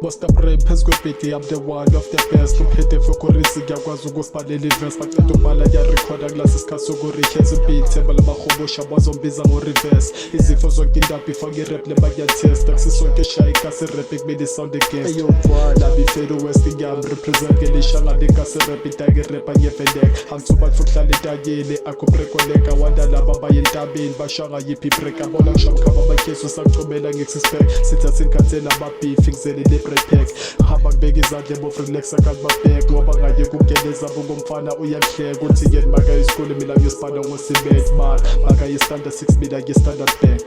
Bosta Prey phezu kwebhidi, I'm the one of the best. Uphethe fokorisi ngiyakwazi ukusibhalela iverse. Baqeda ukubhala ngiyarekhoda kulesi sikhathi sokurikhetha ibeat. Themba labahobosha bazombiza ngo-reverse. Izifo zonke indaba ifake irap leba ngiyatesta. Kusisonke eshaya ikasi rap ekumele sound against. Labi Fado West ngiyami represent ngelisha ngale kasi rap itake rap angiyeveleka. Angithuba kuhlala etayile akho brekoleka. Wanda laba baye entabeni bashanga yiphi break. Abona ngishamkhaba bakheso sangicobela ngikususpect. Sithathe inkhathela ababhifi ngizele pack hamba ngibeka izandla ebo-relax akazi babhek ngoba ngaye kungeneza bungomfana uyakuhleka uthi yena makayisikole mina ngiyosibhanda ngosibet man makayistanda 6 mina ngiyistandard bank.